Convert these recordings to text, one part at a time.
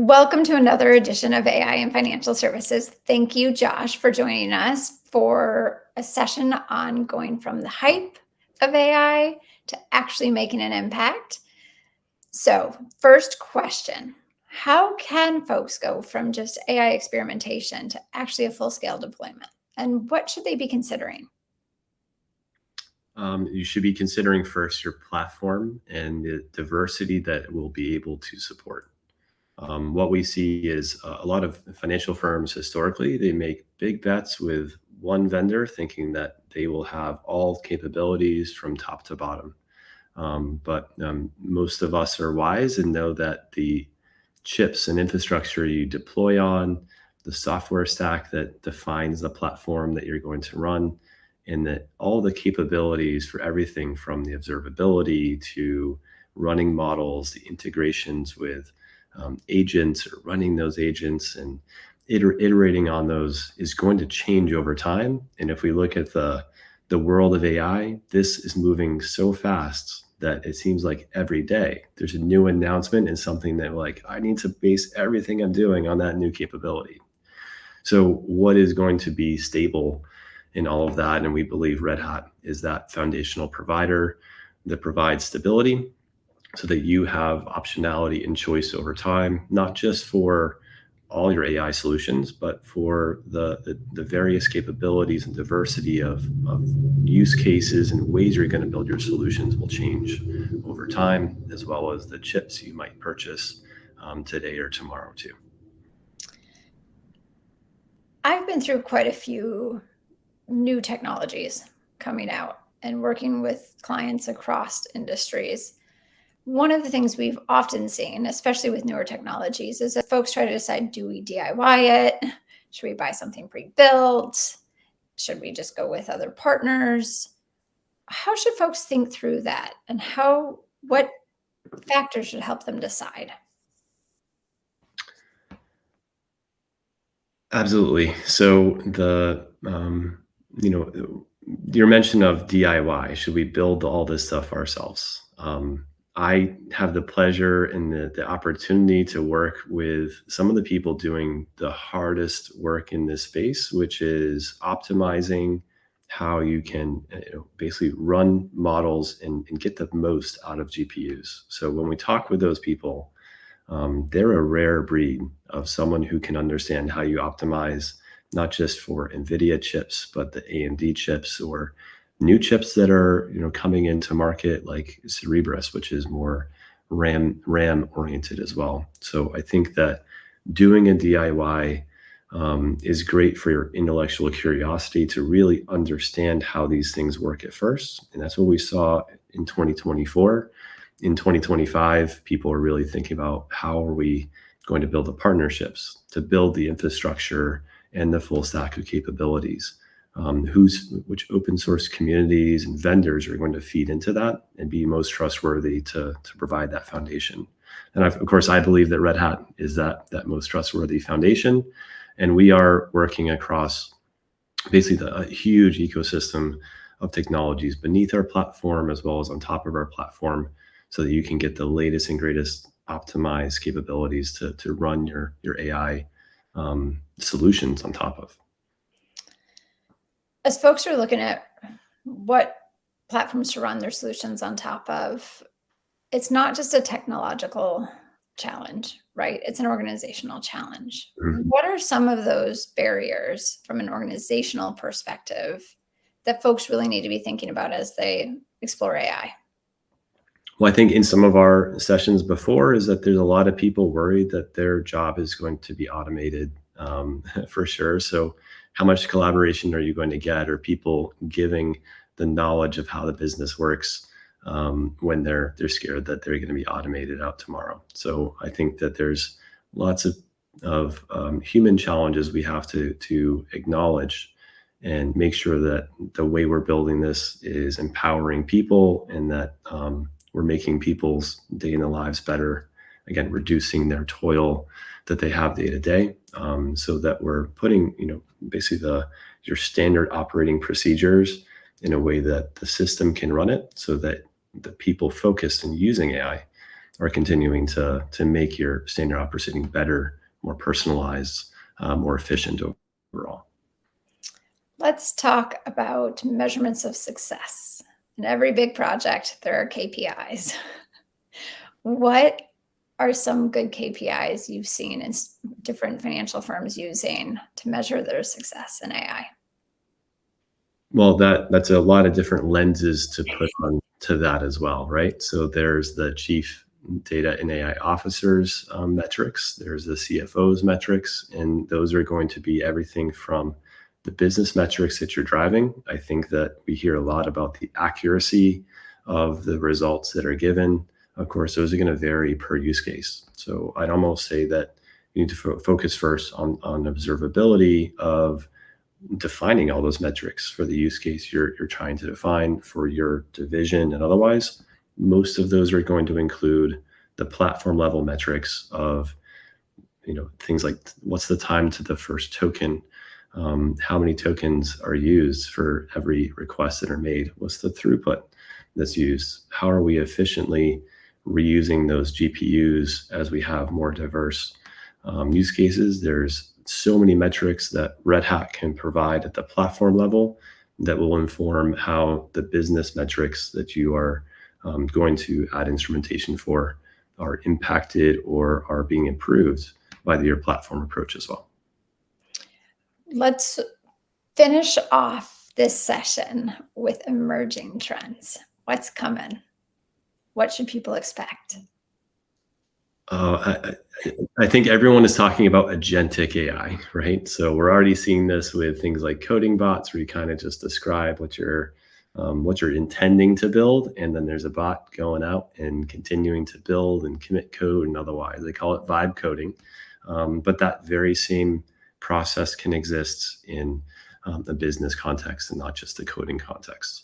Welcome to another edition of AI and Financial Services. Thank you, Josh, for joining us for a session on going from the hype of AI to actually making an impact. So, first question: how can folks go from just AI experimentation to actually a full scale deployment? And what should they be considering? You should be considering first your platform and the diversity that it will be able to support. What we see is a lot of financial firms historically, they make big bets with one vendor, thinking that they will have all capabilities from top to bottom. But most of us are wise and know that the chips and infrastructure you deploy on, the software stack that defines the platform that you're going to run, and that all the capabilities for everything from the observability to running models, the integrations with agents or running those agents and iterating on those is going to change over time. And if we look at the world of AI, this is moving so fast that it seems like every day there's a new announcement and something that like I need to base everything I'm doing on that new capability. So what is going to be stable in all of that? And we believe Red Hat is that foundational provider that provides stability so that you have optionality and choice over time, not just for all your AI solutions, but for the various capabilities and diversity of use cases and ways you're going to build your solutions will change over time, as well as the chips you might purchase today or tomorrow too. I've been through quite a few new technologies coming out and working with clients across industries. One of the things we've often seen, especially with newer technologies, is that folks try to decide, do we DIY it? Should we buy something pre-built? Should we just go with other partners? How should folks think through that? And what factors should help them decide? Absolutely. So your mention of DIY, should we build all this stuff ourselves? I have the pleasure and the opportunity to work with some of the people doing the hardest work in this space, which is optimizing how you can basically run models and get the most out of GPUs. So when we talk with those people, they're a rare breed of someone who can understand how you optimize not just for NVIDIA chips, but the AMD chips or new chips that are coming into market like Cerebras, which is more RAM oriented as well. So I think that doing a DIY is great for your intellectual curiosity to really understand how these things work at first. And that's what we saw in 2024. In 2025, people are really thinking about how are we going to build the partnerships to build the infrastructure and the full stack of capabilities. Which open source communities and vendors are going to feed into that and be most trustworthy to provide that foundation. And of course, I believe that Red Hat is that most trustworthy foundation. And we are working across basically a huge ecosystem of technologies beneath our platform as well as on top of our platform so that you can get the latest and greatest optimized capabilities to run your AI solutions on top of. As folks are looking at what platforms to run their solutions on top of, it's not just a technological challenge, right? It's an organizational challenge. Mhm. What are some of those barriers from an organizational perspective that folks really need to be thinking about as they explore AI? Well, I think in some of our sessions before is that there's a lot of people worried that their job is going to be automated for sure. So how much collaboration are you going to get? Or people giving the knowledge of how the business works when they're scared that they're going to be automated out tomorrow? So I think that there's lots of human challenges we have to acknowledge and make sure that the way we're building this is empowering people and that we're making people's day in the lives better. Again, reducing their toil that they have day to day, so that we're putting, basically your standard operating procedures in a way that the system can run it, so that the people focused in using AI are continuing to make your standard operating better, more personalized, more efficient overall. Let's talk about measurements of success. In every big project, there are KPIs. What are some good KPIs you've seen in different financial firms using to measure their success in AI? Well, that's a lot of different lenses to put on to that as well, right? So there's the chief data and AI officers metrics, there's the CFO's metrics, and those are going to be everything from the business metrics that you're driving. I think that we hear a lot about the accuracy of the results that are given. Of course, those are going to vary per use case. So I'd almost say that you need to focus first on observability of defining all those metrics for the use case you're trying to define for your division and otherwise. Most of those are going to include the platform level metrics of things like what's the time to the first token, how many tokens are used for every request that are made, what's the throughput that's used, how are we efficiently reusing those GPUs as we have more diverse use cases. There's so many metrics that Red Hat can provide at the platform level that will inform how the business metrics that you are going to add instrumentation for are impacted or are being improved by your platform approach as well. Let's finish off this session with emerging trends. What's coming? What should people expect? I think everyone is talking about agentic AI, right? So we're already seeing this with things like coding bots, where you kind of just describe what you're intending to build, and then there's a bot going out and continuing to build and commit code and otherwise. They call it vibe coding, but that very same process can exist in a business context and not just a coding context.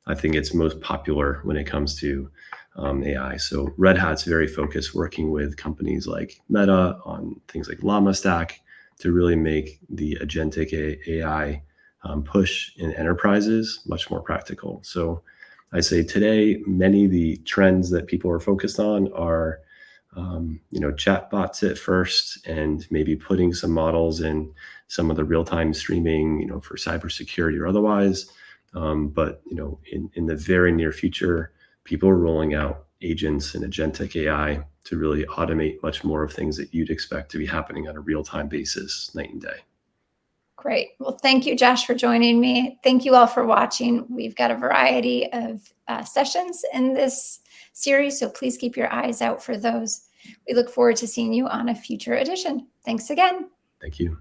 I think it's most popular when it comes to AI. So Red Hat's very focused working with companies like Meta on things like Llama Stack to really make the agentic AI push in enterprises much more practical. So I say today, many of the trends that people are focused on are chatbots at first, and maybe putting some models in some of the real-time streaming, for cybersecurity or otherwise. But in the very near future, people are rolling out agents and agentic AI to really automate much more of things that you'd expect to be happening on a real-time basis, night and day. Great. Well, thank you, Josh, for joining me. Thank you all for watching. We've got a variety of sessions in this series, so please keep your eyes out for those. We look forward to seeing you on a future edition. Thanks again. Thank you.